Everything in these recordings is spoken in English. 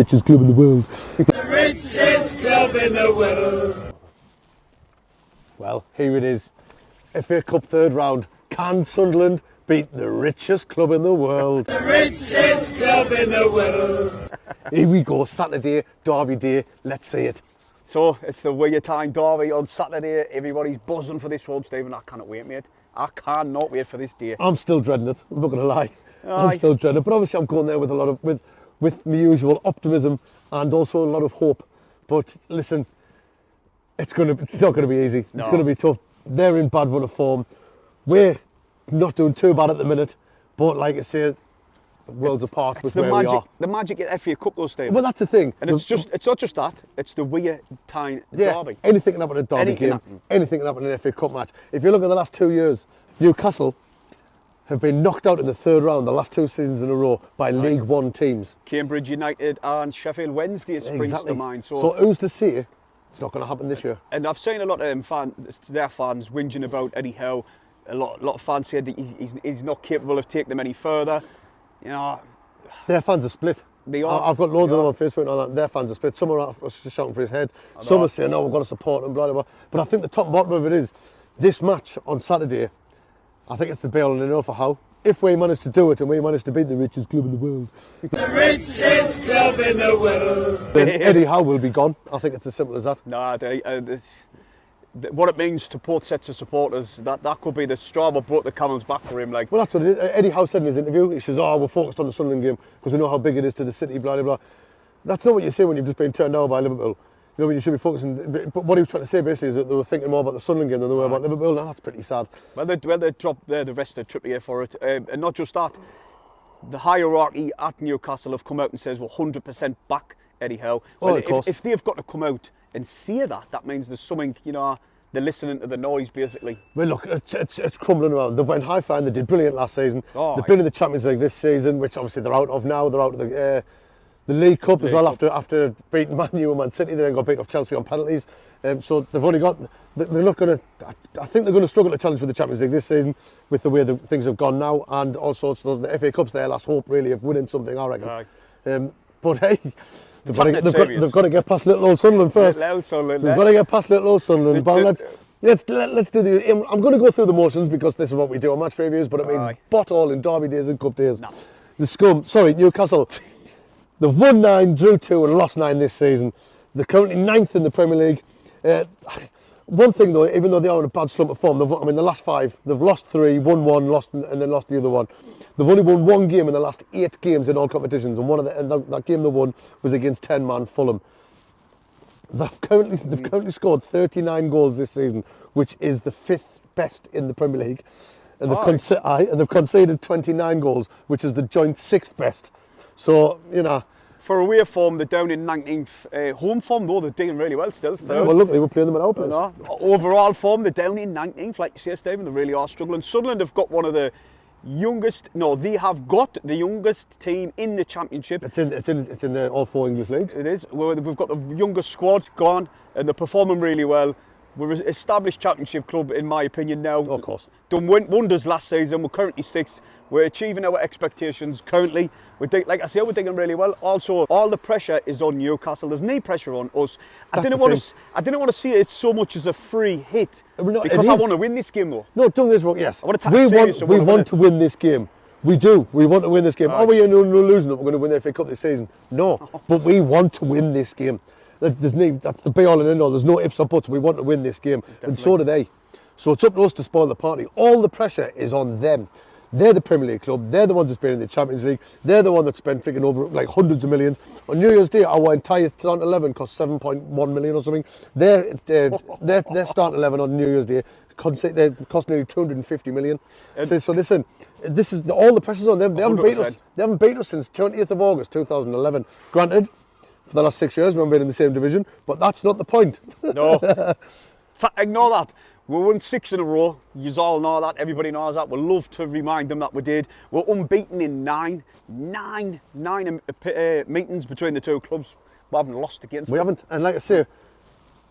Richest club in the world. The richest club in the world. Well, here it is. FA Cup third round. Can Sunderland beat the richest club in the world? The richest club in the world. Here we go, Saturday, Derby Day. Let's see it. So, it's the wear-tyne Derby on Saturday. Everybody's buzzing for this one, Stephen. I cannot wait, mate. I cannot wait for this day. I'm still dreading it. I'm not going to lie. Aye. I'm still dreading it. But obviously I'm going there with a lot of, with my usual optimism and also a lot of hope. But listen, it's not going to be easy. No. It's going to be tough. They're in bad run of form. We're not doing too bad at the minute. But like I say, worlds apart with where we are. The magic at FA Cup though, Stephen. Well, that's the thing. And it's not just that, it's the wear-tyne Derby. Anything can happen in a Derby game. Anything can happen in an FA Cup match. If you look at the last 2 years, Newcastle have been knocked out in the third round the last 2 seasons in a row by League One teams. Cambridge United and Sheffield Wednesday springs to mind. So who's to say it's not going to happen this year? And I've seen a lot of their fans whinging about Eddie Howe. A lot of fans said that he's not capable of taking them any further. You know, their fans are split. They are. I've got loads of them on Facebook and all that. Their fans are split. Some are shouting for his head. Some are saying, no, we've got to support him, blah, blah, blah. But I think the top and bottom of it is, this match on Saturday, I think it's the bail and enough for Howe. If we manage to do it and we manage to beat the richest club in the world, The richest club in the world. then Eddie Howe will be gone. I think it's as simple as that. Nah, what it means to both sets of supporters, that could be the straw that broke the camel's back for him. Like, Well, that's what it is. Eddie Howe said in his interview. He says, we're focused on the Sunderland game because we know how big it is to the city, blah, blah, blah. That's not what you say when you've just been turned down by Liverpool. You know, when you should be focusing. But what he was trying to say basically is that they were thinking more about the Sunderland game than they were about Liverpool. Now, that's pretty sad. well, they dropped the rest of Trippier for it. And not just that, the hierarchy at Newcastle have come out and says we're 100% back Eddie Howe. Well, of course. if they've got to come out and say that means there's something, you know, they're listening to the noise, basically. Well, look, it's crumbling around. They went high flying. They did brilliant last season. They've been in the Champions League this season, which obviously they're out of now. They're out of the League Cup as well after beating Man U and Man City. They then got beat off Chelsea on penalties. So they've only got. They're not going to. I think they're going to struggle to challenge for the Champions League this season with the way things have gone now, and also so the FA Cup's their last hope really of winning something, I reckon. But hey. They've got to get past little old Sunderland first. They've got to get past little old Sunderland. But let's do the. I'm going to go through the motions because this is what we do on match previews. But it means bot all in Derby days and Cup days. No. The scum. Sorry, Newcastle. They've won 9, drew 2, and lost 9 this season. They're currently 9th in the Premier League. One thing though, even though they are in a bad slump of form, the last 5, they've lost 3, won 1, lost and then lost the other one. They've only won 1 game in the last 8 games in all competitions, and that game they won was against 10-man Fulham. They've currently scored 39 goals this season, which is the 5th best in the Premier League, and they've conceded 29 goals, which is the joint 6th best. So you know. For away form, they're down in 19th. Home form, though, they're doing really well still. 3rd. Yeah, well, look, they were playing them at our place. Overall form, they're down in 19th. Like you say, Stephen, they really are struggling. Sunderland have got one of the youngest. No, they have got the youngest team in the Championship. It's in the all 4 English leagues. It is. We've got the youngest squad gone, and they're performing really well. We're an established Championship club, in my opinion, now. Of course. Done wonders last season. We're currently 6th. We're achieving our expectations currently. Like I say, we're doing really well. Also, all the pressure is on Newcastle. There's no pressure on us. I didn't want to see it so much as a free hit because I want to win this game, though. No, don't get this wrong. Yes, I want to we want to win this game. We do. We want to win this game. Are we no illusion that we're going to win the FA Cup this season? No, but we want to win this game. That's the be all and end all. There's no ifs or buts. We want to win this game, and so do they. So it's up to us to spoil the party. All the pressure is on them. They're the Premier League club. They're the ones that's been in the Champions League. They're the one that spent freaking over like hundreds of millions. On New Year's Day, our entire starting 11 cost 7.1 million or something. Their starting 11 on New Year's Day cost nearly 250 million. So listen, this is all the pressure's on them. They haven't beat us. They haven't beat us since 20th of August 2011. Granted, for the last 6 years we haven't been in the same division, but that's not the point. No, ignore that. We won 6 in a row. You all know that. Everybody knows that. We'll love to remind them that we did. We're unbeaten in 9 meetings between the 2 clubs. We haven't lost against them. We haven't. And like I say,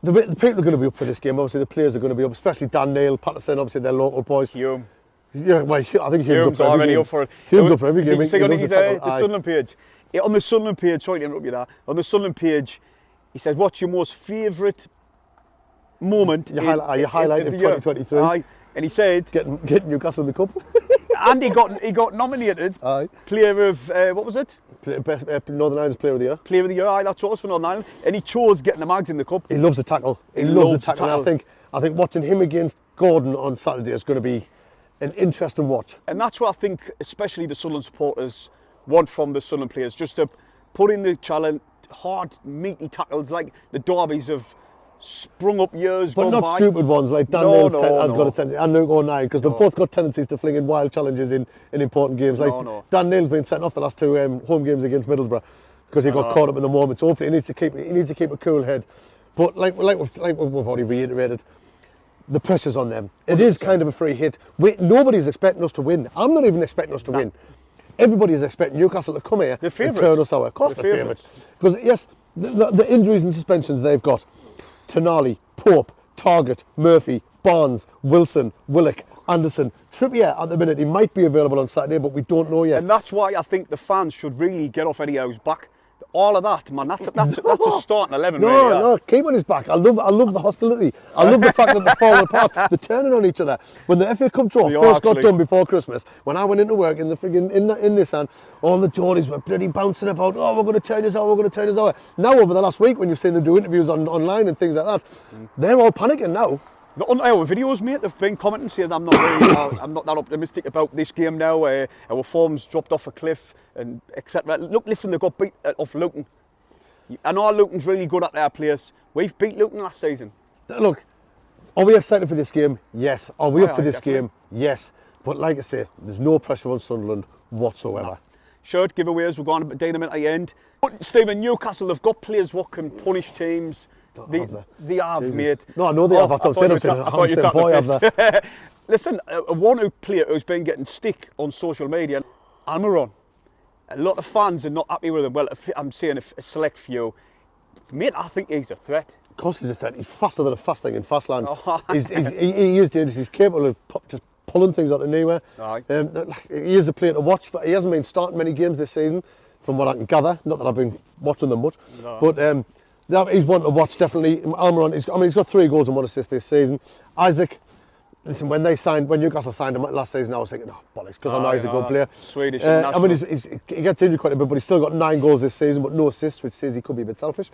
the people are going to be up for this game. Obviously, the players are going to be up, especially Dan Neil, Patterson, obviously they're local boys. Hume. Yeah, well, I think Hume's already up for it. Hume's up for every game. Did you see on the Sunderland page? on the Sunderland page, sorry to interrupt you there, on the Sunderland page, he says, what's your most favourite moment Your highlight of the year? 2023. Aye. And he said, Getting Newcastle in the cup. and he got nominated. Aye. Player of, what was it? Northern Ireland's Player of the Year. Player of the Year, aye, that's what it was for Northern Ireland. And he chose getting the Mags in the cup. He loves the tackle. He loves the tackle. And I think watching him against Gordon on Saturday is going to be an interesting watch. And that's what I think, especially the Sunderland supporters want from the Sunderland players, just to put in the challenge, hard, meaty tackles like the derbies have sprung up years But gone not by. stupid ones like Dan Neil's has no. got a tendency, and Luke O'Neill, because they've both got tendencies to fling in wild challenges in important games. Like Dan Neil's been sent off the last two home games against Middlesbrough because he got caught up in the moment. So hopefully he needs to keep a cool head. But like we've already reiterated, the pressure's on them. It 100%. Is kind of a free hit. Nobody's expecting us to win. I'm not even expecting us to win. Everybody is expecting Newcastle to come here and turn us out. Of course, they're favourites. Because yes, the injuries and suspensions they've got. Tonali, Pope, Target, Murphy, Barnes, Wilson, Willock, Anderson, Trippier at the minute. He might be available on Saturday, but we don't know yet. And that's why I think the fans should really get off Eddie Howe's back. All of that, man, that's a starting 11. No, keep on his back. I love the hostility. I love the fact that they're falling apart. They're turning on each other. When the FA Cup draw first got done before Christmas, when I went into work in the friggin' in Nissan, all the Geordies were bloody bouncing about. Oh, we're going to turn this out. We're going to turn this out. Now over the last week, when you've seen them do interviews online and things like that, they're all panicking now. On our videos, mate, they've been commenting saying I'm not that optimistic about this game now. Our form's dropped off a cliff and etc. Look, listen, they got beat off Luton. I know Luton's really good at their place. We've beat Luton last season. Look, are we excited for this game? Yes. Are we up for this game? Yes. But like I say, there's no pressure on Sunderland whatsoever. No. Shirt giveaways, we're going to do them at the end. But Stephen, Newcastle, they've got players what can punish teams. They have, mate. No, I know they have. I thought you were talking. Listen, one player who's been getting stick on social media, Almiron. A lot of fans are not happy with him. Well, I'm saying a select few. Mate, I think he's a threat. Of course he's a threat. He's faster than a fast thing in Fastland. He is dangerous. He's capable of just pulling things out of nowhere. He is a player to watch, but he hasn't been starting many games this season, from what I can gather. Not that I've been watching them much. No. But he's one to watch, definitely. Almiron, he's got 3 goals and 1 assist this season. Isaac, listen, when Newcastle signed him last season, I was thinking, oh, bollocks, because I know he's a good player. Swedish I mean, he gets injured quite a bit, but he's still got 9 goals this season, but no assists, which says he could be a bit selfish.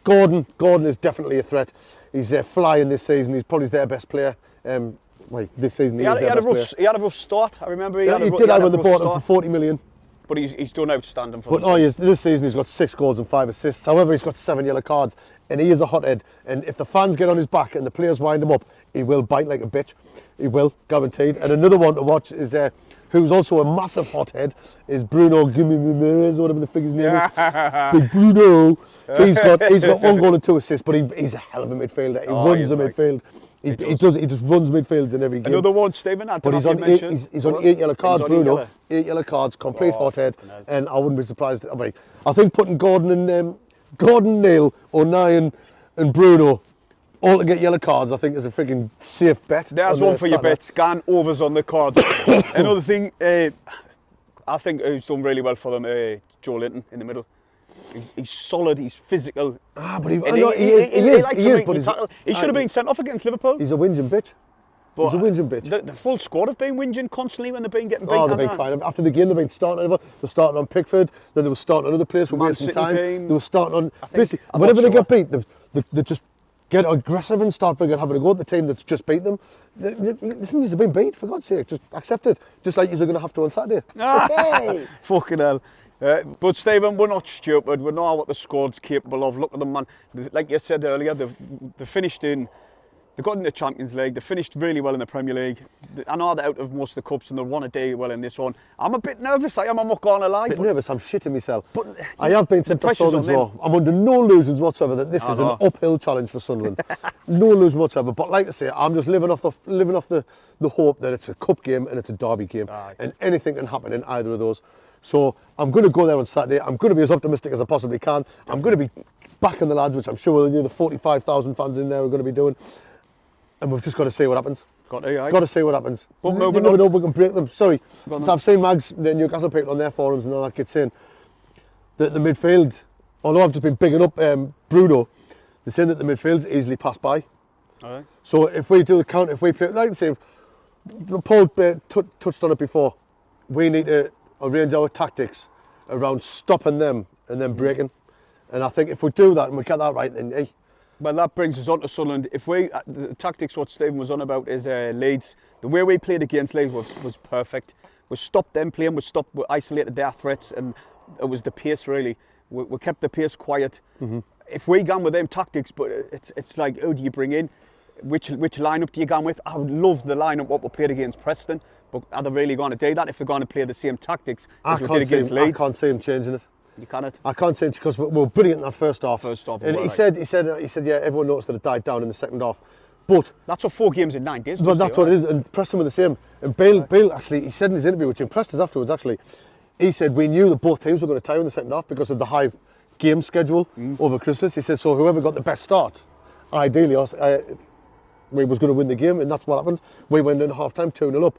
Gordon is definitely a threat. He's flying this season. He's probably their best player. This season he had a rough start. I remember he did. When they bought him for 40 million. But he's done outstanding for them. This season he's got 6 goals and 5 assists. However, he's got 7 yellow cards, and he is a hothead. And if the fans get on his back and the players wind him up, he will bite like a bitch. He will, guaranteed. And another one to watch is who's also a massive hothead, is Bruno Guimaraes, or whatever the figure's name is. Big Bruno. He's got 1 goal and 2 assists, but he's a hell of a midfielder. He runs the midfield. He just runs midfields in every game. Another one, Stephen. But he's on 8 yellow cards, Bruno. 8 yellow cards, complete hothead, and I wouldn't be surprised. I think putting Gordon, Neil, O'Neill, and Bruno all to get yellow cards, I think is a freaking safe bet. There's one for your bets. Scan overs on the cards. Another thing, I think who's done really well for them, Joe Linton in the middle. He's solid, he's physical. But he should have been sent off against Liverpool. He's a whinging bitch. But he's a whinging bitch. The full squad have been whinging constantly when they've been getting beat. They've been fine. After the game, they've been starting over. They're starting on Pickford, then they were starting on another place, we're wasting time. They were starting on. Basically, whenever they get beat, they just get aggressive and start having a go at the team that's just beat them. Listen, you've been beat, for God's sake. Just accept it. Just like you're going to have to on Saturday. Okay. Fucking hell. But Stephen, we're not stupid. We know what the squad's capable of. Look at them, man. Like you said earlier, they finished in. They got in the Champions League. They finished really well in the Premier League. I know they're out of most of the cups and they want to do well in this one. I'm a bit nervous. I'm not going to lie. A bit nervous. I'm shitting myself. But I have been since the Sunderland draw. I'm under no illusions whatsoever that this is an uphill challenge for Sunderland. No illusion whatsoever. But like I say, I'm just living off the hope that it's a cup game and it's a derby game, and anything can happen in either of those. So I'm going to go there on Saturday. I'm going to be as optimistic as I possibly can. I'm going to be backing the lads, which I'm sure the 45,000 fans in there are going to be doing. And we've just got to see what happens. Got to, aye. Got to see what happens. But You moving never on. know if we can break them. Sorry, Go on so then. I've seen Mags, the Newcastle people on their forums and all that, get saying that the midfield, although I've just been bigging up Bruno, they're saying that the midfield's easily passed by. Aye. So if we do the count, if we play, like I say, Paul touched on it before, we need to arrange our tactics around stopping them and then breaking. And I think if we do that and we get that right, then hey. Well, that brings us on to Sunderland. If we, the tactics what Stephen was on about is Leeds. The way we played against Leeds was perfect. We stopped them playing, we isolated their threats, and it was the pace really. We kept the pace quiet. If we gone with them tactics, but it's like, who do you bring in? Which lineup do you go with? I would love the lineup what we played against Preston, but are they really going to do that if they're going to play the same tactics as we did against I Leeds? can't see him changing it. You cannot. I can't say because we were brilliant in that first half. And well, he said, yeah, everyone noticed that it died down in the second half. But That's what 4 games in 9 days. well, that's what it is. And Preston were the same. And Bale actually, he said in his interview, which impressed us afterwards actually, he said we knew that both teams were going to tire in the second half because of the high game schedule over Christmas. He said so whoever got the best start, ideally, we was going to win the game, and that's what happened. We went in at half time 2-0 up.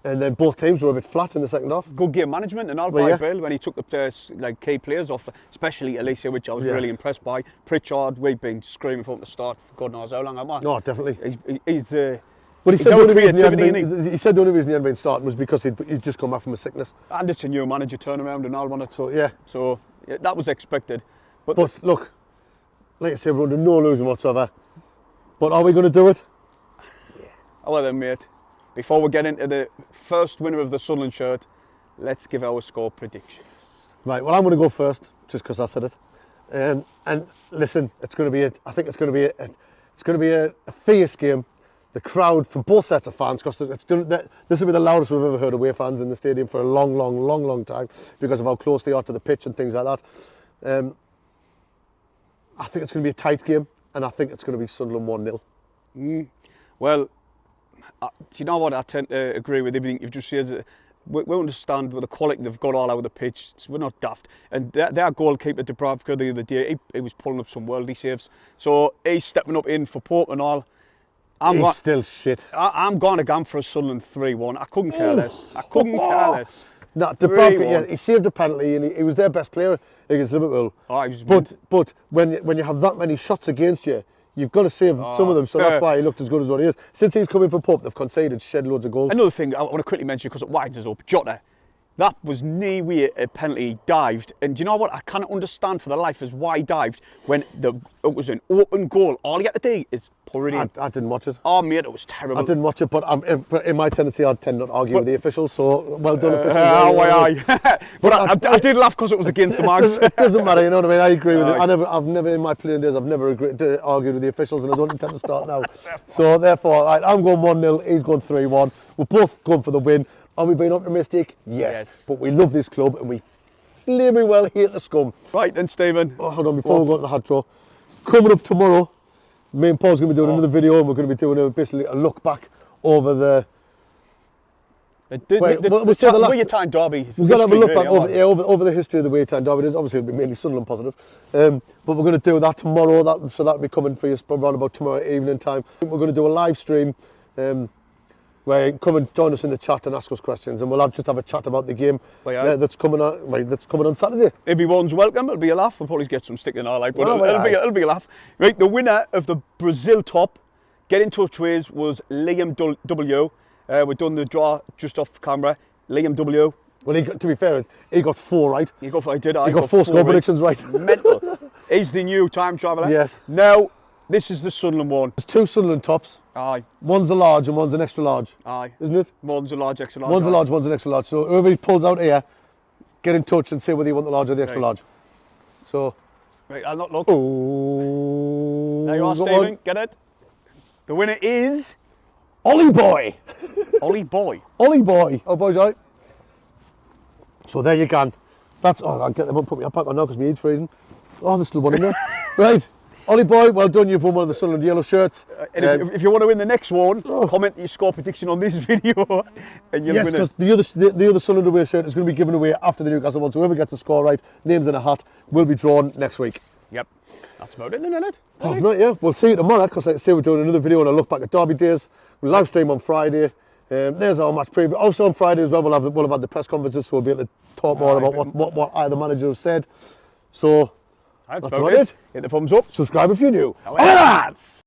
And then both teams were a bit flat in the second half. Good game management and all Well, by yeah. Bill when he took the key players off, especially Alicia, which I was really impressed by. Pritchard, we've been screaming for him to start for God knows how long, haven't we? No, definitely. He's But he he's said, our the only reason creativity, innit? he said the only reason he hadn't been starting was because he'd just come back from a sickness. And it's a new manager turnaround and all, wasn't it? So, yeah. So yeah, that was expected. But Look, like I said, we're under no illusion whatsoever. But are we going to do it? well then, mate, before we get into the first winner of the Sunderland shirt, let's give our score predictions. Right, well, I'm going to go first, just because I said it. And listen, it's going to be I think it's going to be a fierce game. The crowd from both sets of fans, because this will be the loudest we've ever heard away fans in the stadium for a long time, because of how close they are to the pitch and things like that. I think it's going to be a tight game, and I think it's going to be Sunderland 1-0. Well, do you know what? I tend to agree with everything you've just said. We understand with the quality they've got all over the pitch. So we're not daft. And their goalkeeper, Dubravka, the other day, he was pulling up some worldly saves. So he's stepping up in for Pope and all. He's still shit. I'm going to go for a Sunderland 3-1. I couldn't care less. I couldn't care less. No, Dubravka, yeah, he saved a penalty and he was their best player against Liverpool. Oh, he was but when you have that many shots against you, you've got to save some of them. So that's why he looked as good as what he is. Since he's come in for Pope, they've conceded shed loads of goals. Another thing I want to quickly mention because it winds us up, Jota. That was near a penalty. He dived, and do you know what? I can't understand for the life is why he dived when it was an open goal. All he had to do is put it in. I didn't watch it. Oh mate, it was terrible. I didn't watch it, but in my tendency, I tend not to argue with the officials. So well done, officials. But I did laugh because it was against the Mags. It doesn't matter, you know what I mean? I agree with it. I've never in my playing days, I've never argued with the officials, and I don't intend to start now. So therefore, right, I'm going 1-0. He's going 3-1. We're both going for the win. Are we being optimistic? Yes. But we love this club and we flaming well hate the scum. Right then, Stephen. Oh, hold on, before we go to the hat draw. Coming up tomorrow, me and Paul's going to be doing another video and we're going to be doing basically a look back over the wear-tyne derby. We're going to have a look back over the history of the wear-tyne derby. Obviously, it'll be mainly Sunderland positive. But we're going to do that tomorrow. So that'll be coming for you around about tomorrow evening time. We're going to do a live stream. Where you can come and join us in the chat and ask us questions, and we'll just have a chat about the game that's coming on Saturday. Everyone's welcome. It'll be a laugh. We'll probably get some stick in our life, but it'll be a laugh. Right, the winner of the Brazil top, get in touch with, was Liam W. We've done the draw just off camera. Liam W. Well, to be fair, he got 4 right. He got 4 score predictions right. Mental. He's the new time traveller. Yes. Now, this is the Sunderland one. There's 2 Sunderland tops. Aye. One's a large and one's an extra large. Aye. Isn't it? One's a large, extra large. One's a large, one's an extra large. So whoever pulls out here, get in touch and say whether you want the large or the extra large. So. Right, I'll not look. Oh. There you are, Stephen. Get it? The winner is... Ollie Boy. Ollie Boy. Ollie Boy. Oh, boys, right. So there you can. I'll get them up, put my pack on now because my heat's freezing. Oh, there's still one in there. Right. Ollie Boy, well done, you've won one of the Sunderland yellow shirts. And if you want to win the next one, comment your score prediction on this video and you'll win it. Yes, because the other Sunderland away shirt is going to be given away after the Newcastle one, so whoever gets the score right, names in a hat, will be drawn next week. Yep. That's about it then, isn't it? Apart from that, yeah, we'll see you tomorrow, because like I say, we're doing another video and a look back at Derby days. We'll live stream on Friday. There's our match preview. Also on Friday as well, we'll have had the press conferences, so we'll be able to talk more about what either manager has said. So That's about it. Hit the thumbs up. Subscribe if you're new. Lads!